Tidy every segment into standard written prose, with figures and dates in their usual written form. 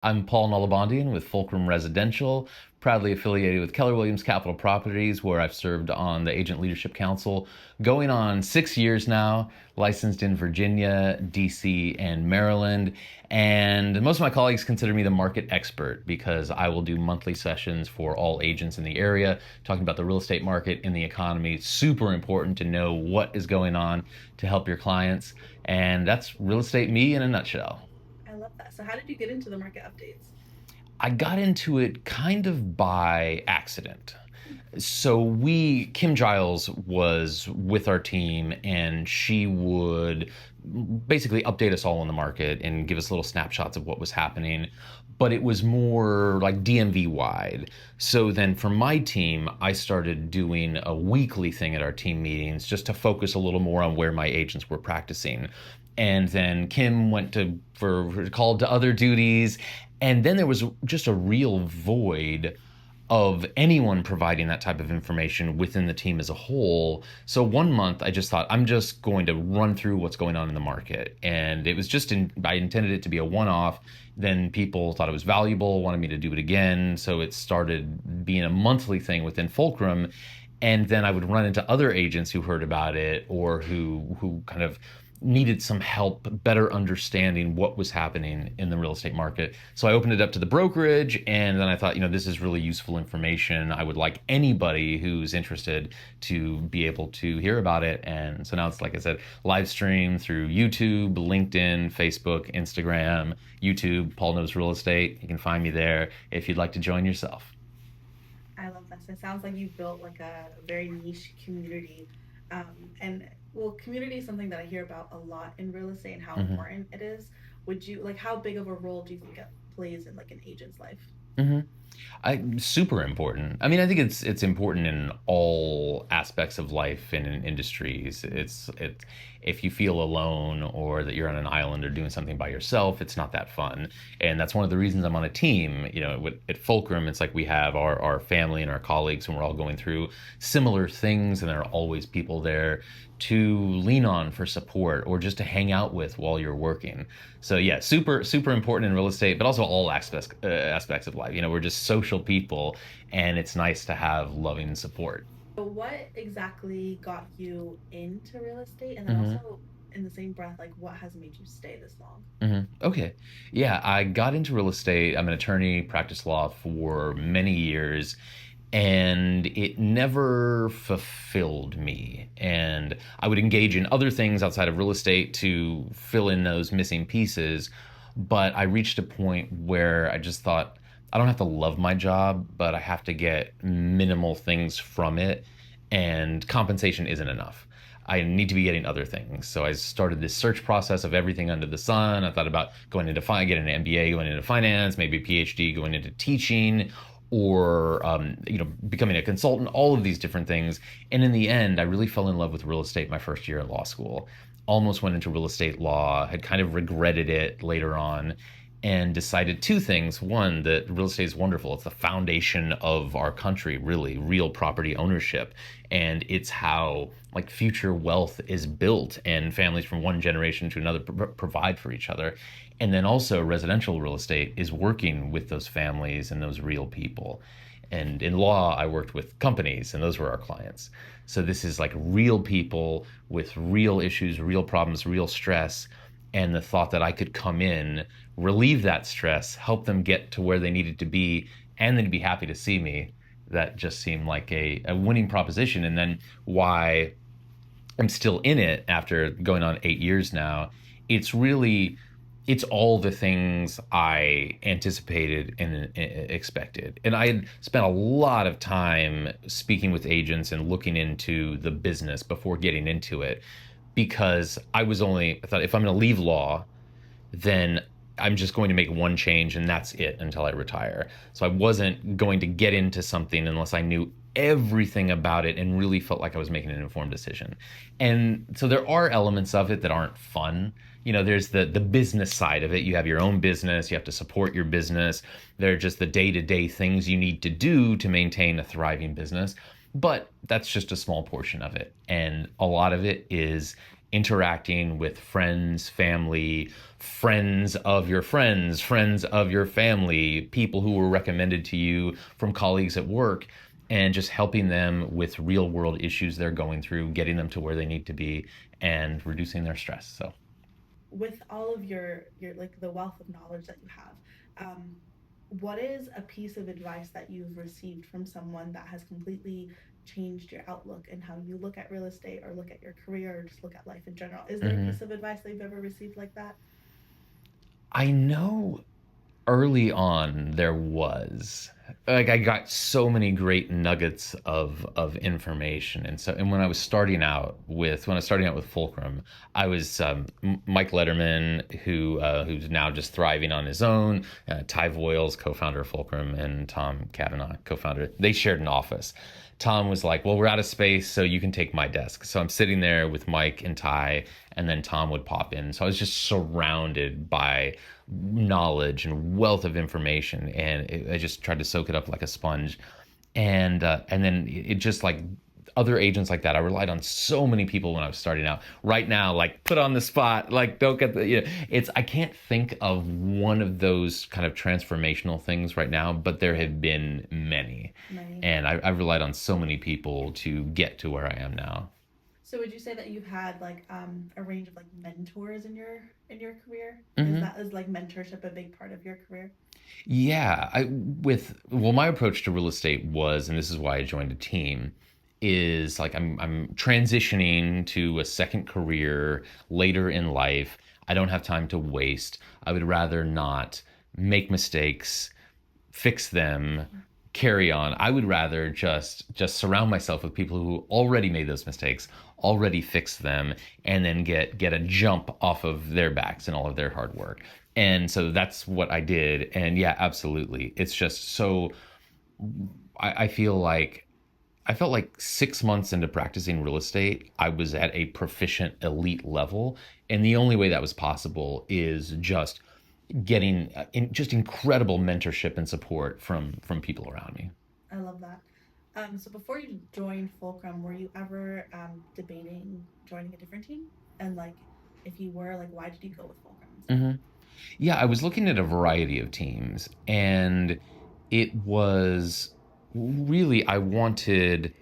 I'm Paul Nalabandian with Fulcrum Residential, proudly affiliated with Keller Williams Capital Properties, where I've served on the Agent Leadership Council going on 6 years now, licensed in Virginia, DC, and Maryland. And most of my colleagues consider me the market expert because I will do monthly sessions for all agents in the area, talking about the real estate market and the economy. It's super important to know what is going on to help your clients. And that's real estate me in a nutshell. I love that. So how did you get into the market updates? I got into it kind of by accident. So Kim Giles was with our team, and she would basically update us all on the market and give us little snapshots of what was happening. But it was more like DMV wide. So then for my team, I started doing a weekly thing at our team meetings just to focus a little more on where my agents were practicing. And then Kim went for called to other duties. And then there was just a real void of anyone providing that type of information within the team as a whole. So one month I just thought I'm just going to run through what's going on in the market. And it was I intended it to be a one-off. Then people thought it was valuable, wanted me to do it again. So it started being a monthly thing within Fulcrum. And then I would run into other agents who heard about it or who kind of needed some help better understanding what was happening in the real estate market. So I opened it up to the brokerage, and then I thought, this is really useful information. I would like anybody who's interested to be able to hear about it. And so now it's, like I said, live stream through YouTube, LinkedIn, Facebook, Instagram, YouTube, Paul Knows Real Estate. You can find me there if you'd like to join yourself. I love that. So it sounds like you've built like a very niche community. And well, community is something that I hear about a lot in real estate and how Mhm. important it is. Would you like how big of a role do you think it plays in like an agent's life? hmm Super important. I mean, I think it's important in all aspects of life and in industries. If you feel alone or that you're on an island or doing something by yourself, it's not that fun. And that's one of the reasons I'm on a team. At Fulcrum, it's like we have our family and our colleagues, and we're all going through similar things, and there are always people there to lean on for support or just to hang out with while you're working. So yeah, super important in real estate, but also all aspects of life. We're just social people, and it's nice to have loving support. So what exactly got you into real estate? And then hmm also in the same breath, like what has made you stay this long? Okay. Yeah, I got into real estate. I'm an attorney, practiced law for many years, and it never fulfilled me. And I would engage in other things outside of real estate to fill in those missing pieces. But I reached a point where I just thought, I don't have to love my job, but I have to get minimal things from it, and compensation isn't enough. I need to be getting other things. So I started this search process of everything under the sun. I thought about going into getting an MBA, going into finance, maybe a PhD, going into teaching, or becoming a consultant. All of these different things. And in the end, I really fell in love with real estate my first year in law school. Almost went into real estate law. Had kind of regretted it later on, and decided two things. One, that real estate is wonderful. It's the foundation of our country, really, real property ownership. And it's how like future wealth is built, and families from one generation to another provide for each other. And then also residential real estate is working with those families and those real people. And in law, I worked with companies, and those were our clients. So this is like real people with real issues, real problems, real stress, and the thought that I could come in, relieve that stress, help them get to where they needed to be, and then be happy to see me. That just seemed like a winning proposition. And then why I'm still in it after going on 8 years now, it's really it's all the things I anticipated and expected. And I had spent a lot of time speaking with agents and looking into the business before getting into it, because I thought if I'm going to leave law, then I'm just going to make one change and that's it until I retire. So I wasn't going to get into something unless I knew everything about it and really felt like I was making an informed decision. And so there are elements of it that aren't fun. There's the business side of it. You have your own business, you have to support your business. There are just the day-to-day things you need to do to maintain a thriving business. But that's just a small portion of it. And a lot of it is interacting with friends, family, friends of your friends, friends of your family, people who were recommended to you from colleagues at work, and just helping them with real world issues they're going through, getting them to where they need to be, and reducing their stress. So, With all of your like the wealth of knowledge that you have, what is a piece of advice that you've received from someone that has completely changed your outlook and how you look at real estate or look at your career or just look at life in general? Is there a mhm. piece of advice that you've ever received like that? I know early on there was, like, I got so many great nuggets of information. And when I was starting out with Fulcrum, I was Mike Letterman, who's now just thriving on his own, Ty Voiles, co-founder of Fulcrum, and Tom Cavanaugh, co-founder. They shared an office. Tom was like, well, we're out of space, so you can take my desk. So I'm sitting there with Mike and Ty, and then Tom would pop in. So I was just surrounded by knowledge and wealth of information, and I just tried to soak it up like a sponge. And then it just, like, other agents like that, I relied on so many people when I was starting out. Right now, like, put on the spot, like, don't get the, it's, I can't think of one of those kind of transformational things right now, but there have been many, Many. and I've relied on so many people to get to where I am now. So would you say that you've had like a range of like mentors in your career? Hmm. Is like mentorship a big part of your career? Yeah, my approach to real estate was, and this is why I joined a team, is like I'm transitioning to a second career later in life. I don't have time to waste. I would rather not make mistakes, fix them, carry on. I would rather just surround myself with people who already made those mistakes, already fixed them, and then get a jump off of their backs and all of their hard work. And so that's what I did. And yeah, absolutely. It's just so, I feel like I felt like 6 months into practicing real estate, I was at a proficient elite level. And the only way that was possible is just getting just incredible mentorship and support from people around me. I love that. So before you joined Fulcrum, were you ever debating joining a different team? And like, if you were, like, why did you go with Fulcrum instead? Hmm. Yeah, I was looking at a variety of teams, and it was really, I wanted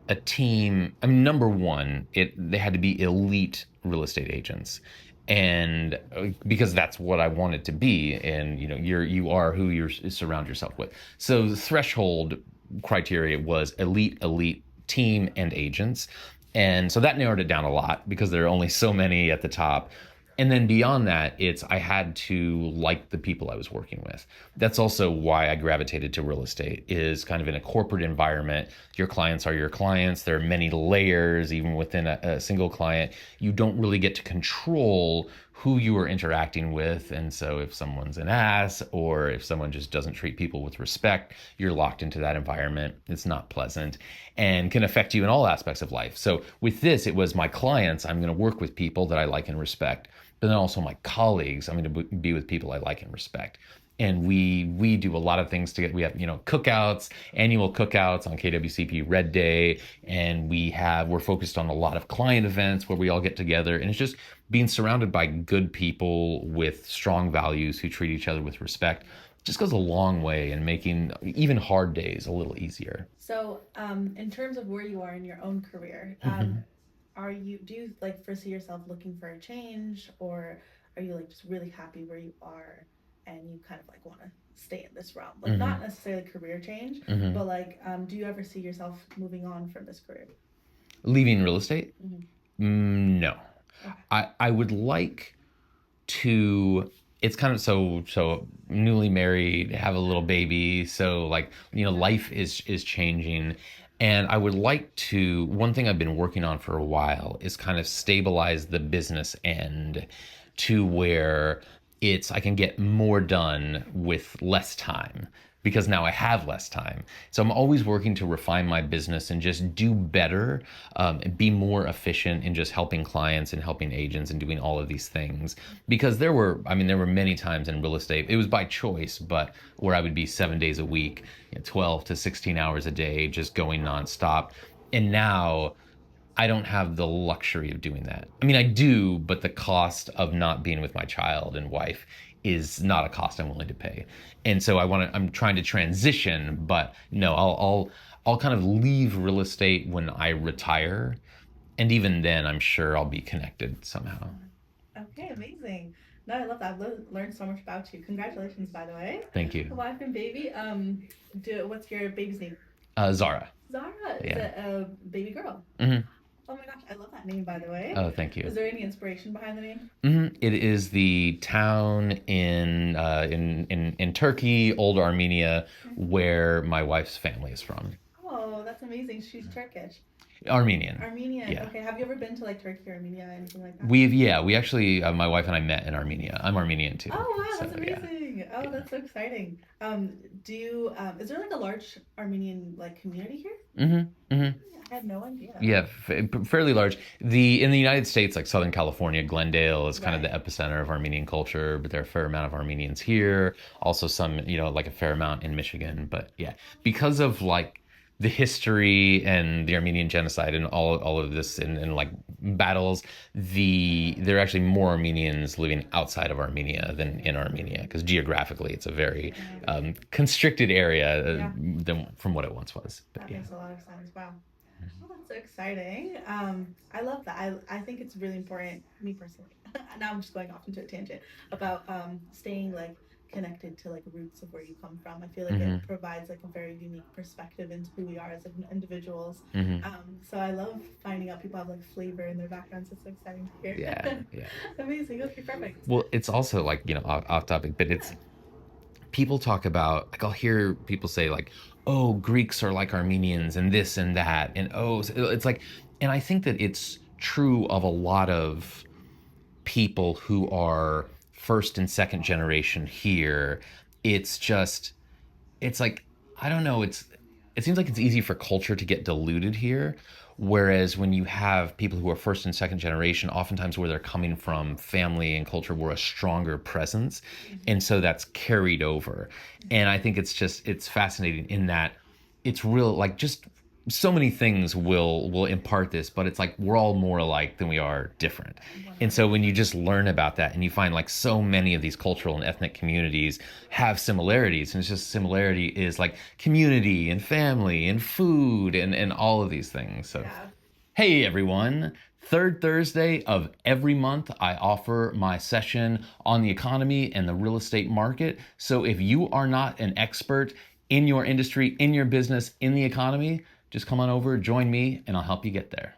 a team. I mean, number one, it they had to be elite real estate agents, and because that's what I wanted to be. And you are who you surround yourself with. So the threshold criteria was elite team and agents, and so that narrowed it down a lot because there are only so many at the top. And then beyond that, it's I had to like the people I was working with. That's also why I gravitated to real estate, is kind of in a corporate environment. Your clients are your clients. There are many layers, even within a single client. You don't really get to control who you are interacting with. And so if someone's an ass, or if someone just doesn't treat people with respect, you're locked into that environment. It's not pleasant and can affect you in all aspects of life. So with this, it was my clients. I'm going to work with people that I like and respect, but then also my colleagues. I'm going to be with people I like and respect. And we do a lot of things together. We have, cookouts, annual cookouts on KWCP Red Day, and we're focused on a lot of client events where we all get together, and it's just being surrounded by good people with strong values who treat each other with respect just goes a long way in making even hard days a little easier. So, in terms of where you are in your own career, Hmm. do you like foresee yourself looking for a change, or are you like just really happy where you are and you kind of like want to stay in this realm? Like, not Hmm. necessarily career change, Hmm. but like, do you ever see yourself moving on from this career? Leaving real estate? Hmm. No. Okay. I would like to, it's kind of, so newly married, have a little baby, so, like, life is changing, and I would like to, one thing I've been working on for a while is kind of stabilize the business end to where I can get more done with less time, because now I have less time. So I'm always working to refine my business and just do better, and be more efficient in just helping clients and helping agents and doing all of these things. Because there were many times in real estate, it was by choice, but where I would be 7 days a week, 12 to 16 hours a day, just going nonstop. And now I don't have the luxury of doing that. I mean, I do, but the cost of not being with my child and wife is not a cost I'm willing to pay. And so I'm trying to transition, but no, I'll kind of leave real estate when I retire. And even then, I'm sure I'll be connected somehow. Okay, amazing. No, I love that. I've learned so much about you. Congratulations, by the way. Thank you. Wife and baby. What's your baby's name? Zara. Zara. Is Yeah. it a baby girl? Hmm. Oh my gosh, I love that name, by the way. Oh, thank you. Is there any inspiration behind the name? It is the town in Turkey, Old Armenia, where my wife's family is from. Oh, that's amazing. She's Turkish. Armenian. Armenian. Yeah. Okay. Have you ever been to like Turkey or Armenia, anything like that? We actually, my wife and I met in Armenia. I'm Armenian too. Oh wow, So that's yeah. amazing. Oh, Yeah. that's so exciting. Do you is there like a large Armenian like community here? Mm-hmm. Mm-hmm. I had no idea. Yeah, fairly large. In the United States, like Southern California, Glendale is kind of the Right. epicenter of Armenian culture, but there are a fair amount of Armenians here. Also some, like a fair amount in Michigan. But yeah, because of like the history and the Armenian genocide and all of this and like battles, there are actually more Armenians living outside of Armenia than in Armenia because geographically it's a very constricted area Yeah, than from what it once was. But that yeah. makes a lot of sense. Wow. Well, that's so exciting. I love that. I think it's really important, me personally. Now I'm just going off into a tangent about staying like connected to like roots of where you come from. I feel like it Hmm. provides like a very unique perspective into who we are as like, individuals. Hmm. So I love finding out people have like flavor in their backgrounds. It's so exciting to Yeah, hear. yeah. Amazing. Okay, perfect. Well, it's also like, off topic, but it's Yeah. people talk about, like, I'll hear people say, like, oh, Greeks are like Armenians and this and that. And oh, it's like, and I think that it's true of a lot of people who are first and second generation here. It's just, it's like, I don't know, it seems like it's easy for culture to get diluted here, whereas when you have people who are first and second generation, oftentimes where they're coming from, family and culture were a stronger presence, Mm-hmm. and so that's carried over. And I think it's fascinating in that it's real, like, just so many things will impart this, but it's like we're all more alike than we are different. And so when you 100%. just learn about that and you find like so many of these cultural and ethnic communities have similarities, and it's just similarity is like community and family and food and all of these things. So Yeah. hey everyone, third Thursday of every month, I offer my session on the economy and the real estate market. So if you are not an expert in your industry, in your business, in the economy, just come on over, join me, and I'll help you get there.